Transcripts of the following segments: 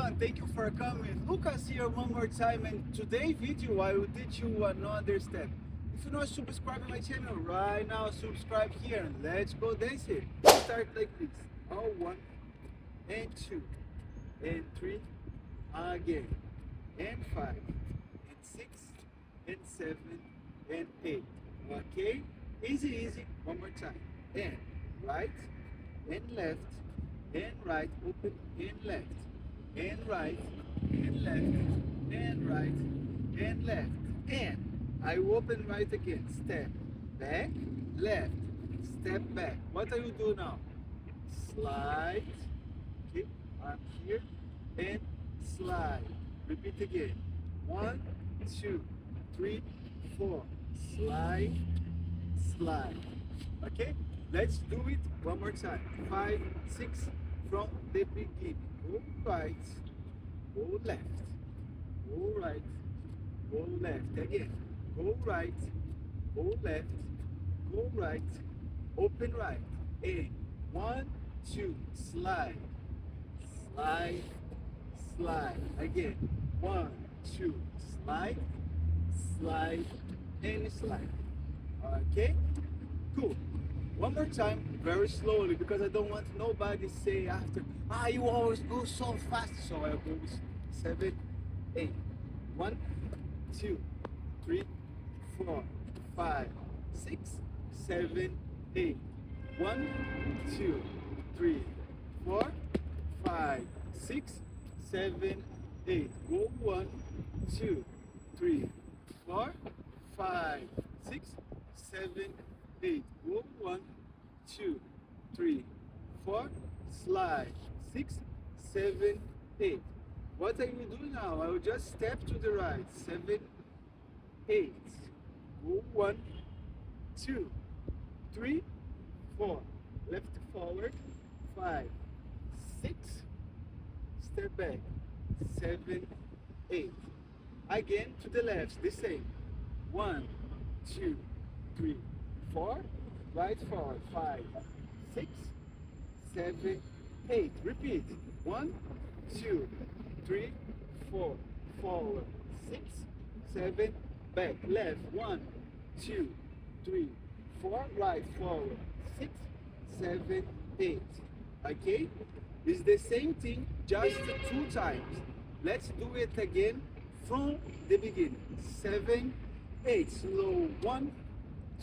everyone, thank you for coming. Lucas here one more time, and today's video I will teach you another step. If you're not subscribing my channel right now, subscribe here and let's go dance it. Start like this. All 1 and 2 and 3 again and 5 and 6 and 7 and 8. Okay? Easy. One more time. And right and left and right, open and left and right and left and right and left, and I open right again, step back, left, step back. What do you do now? Slide, okay, I'm here, and slide. Repeat again. 1 2 3 4, slide, slide. Okay, let's do it one more time. 5 6 from the beginning. Go right, go left, go right, go left again. Go right, go left, go right, open right, and 1 2, slide, slide, slide again. 1 2, slide, slide, and slide. Okay, cool. One more time, very slowly, because I don't want nobody to say after, you always go so fast. So I'll go with 7 8. 1 2 3 4 5 6 7 8. 1 2 3 4 5 6 7 8. Go 1 2 3 4 5 6 7 8. Go 1 2 3 4, slide, 6 7 8. What I will do now, I will just step to the right, 7 8. Go 1 2 3 4, left forward, 5 6, step back, 7 8. Again to the left, the same. 1 2 3 4, right forward, 5 6 7 8. Repeat. 1 2 3 4, forward, 6 7, back, left, 1 2 3 4, right forward, 6 7 8. Okay, it's the same thing, just 2 times. Let's do it again from the beginning. 7 8, slow. 1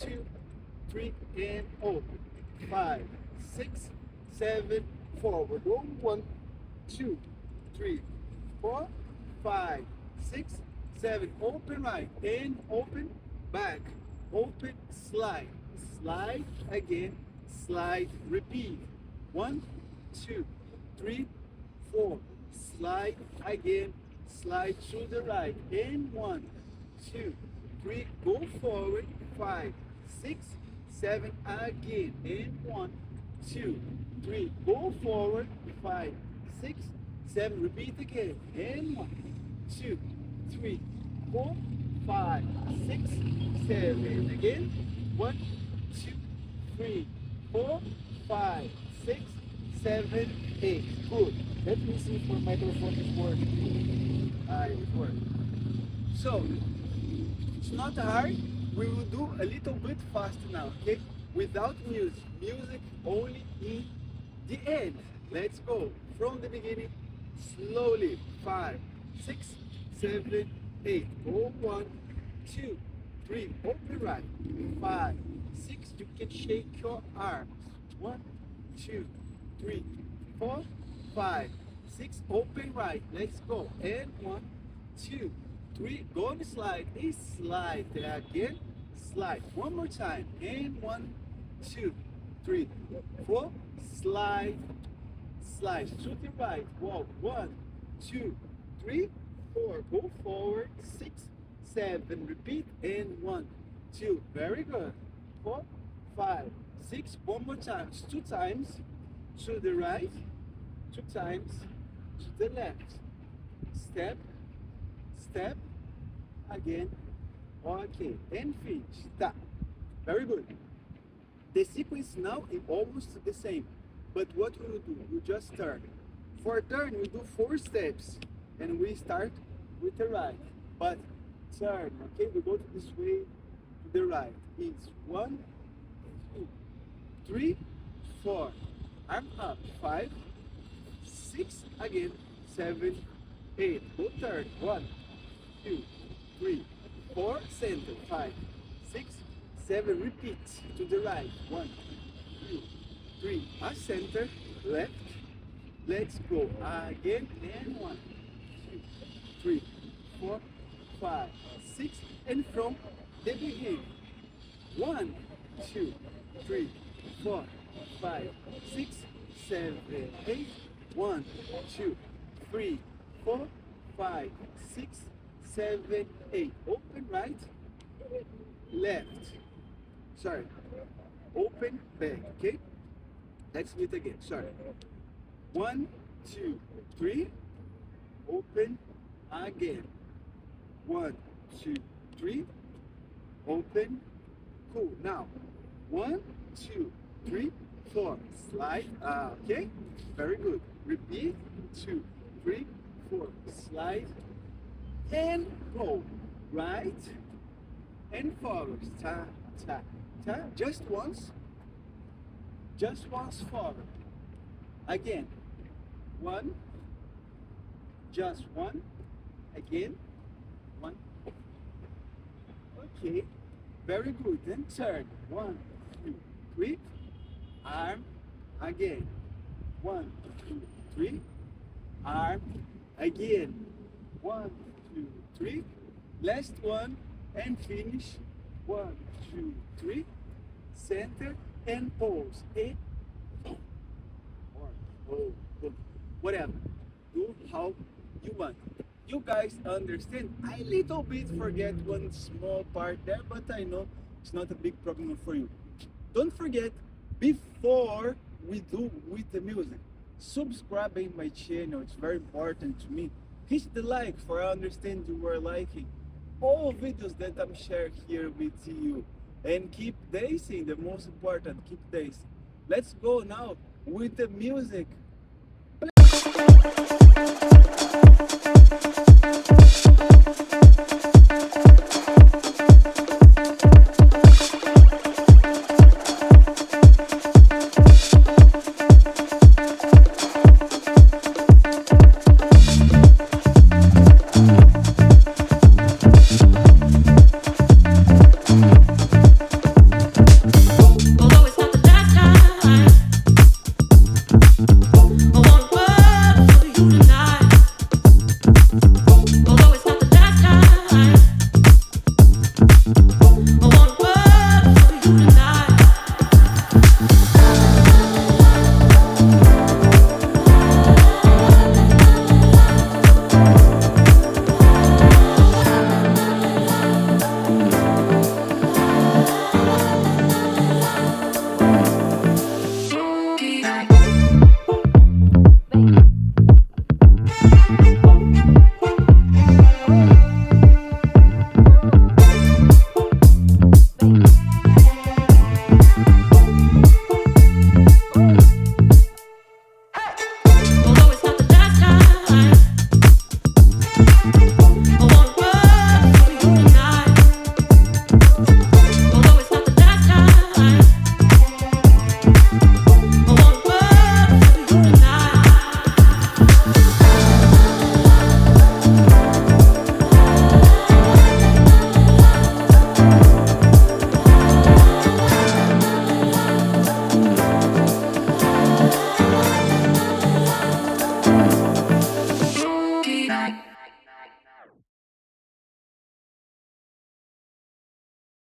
2 3 and open. 5 6 7, forward. 1 2 3 4 5 6 7. Open right and open back. Open, slide, slide again, slide. Repeat. 1 2 3 4. Slide again, slide to the right. And 1 2 3. Go forward. 5 6 7 again. And 1 2 3. Go forward. 5 6 7. Repeat again. And 1 2 3 4 5 6 7. Again. 1 2 3 4 5 6 7 8. Good. Let me see if my microphone is working. It works. So it's not hard. We will do a little bit faster now, okay? Without music. Music only in the end. Let's go from the beginning, slowly. 5 6 7 8. Go 1 2 3. Open right. 5 6. You can shake your arms. 1 2 3 4 5 6. Open right. Let's go. And 1 2 3. Go and slide. And slide again. Slide one more time. And 1 2 3 4. Slide, slide to the right. Walk. 1 2 3 4. Go forward. 6 7. Repeat. And 1 2. Very good. 4 5 6. One more time. 2 times to the right. 2 times to the left. Step, step, again. Okay, and finish. Tá. Very good. The sequence now is almost the same, but what we will do? You just turn For turn, we do 4 steps, and we start with the right. But turn, okay? We go to this way to the right. It's 1, 2, 3, 4. Arm up. 5, 6. Again. 7, 8. Go turn. 1, 2, 3, 4. Center. 5, 6, 7. Repeat to the right. 1, 2, 3. Center. Left. Let's go again, and 1, 2, 3, 4, 5, 6, and from the beginning. 1, 2, 3, 4, 5, 6, 7, 8. 1, 2, 3, 4, 5, 6, 7, 8. Open right, left. Sorry. Open back. Okay. Let's do it again. Sorry. 1, 2, 3. Open again. 1, 2, 3. Open. Cool. Now 1, 2, 3, 4. Slide. Okay. Very good. Repeat. 2, 3, 4. Slide and go. Right and forward. Ta ta ta. Just once. Just once forward. Again. 1. Just 1. Again. 1. Okay. Very good. Then turn. 1, 2, 3. Arm again. 1, 2, 3. Arm again. 1, 2, 3. Last one and finish. 1, 2, 3. Center and pose. And whatever. Do how you want. You guys understand? I little bit forget one small part there, but I know it's not a big problem for you. Don't forget, before we do with the music, subscribing my channel. It's very important to me. Hit the like for I understand you are liking all videos that I'm sharing here with you. And keep dancing, the most important, keep dancing. Let's go now with the music.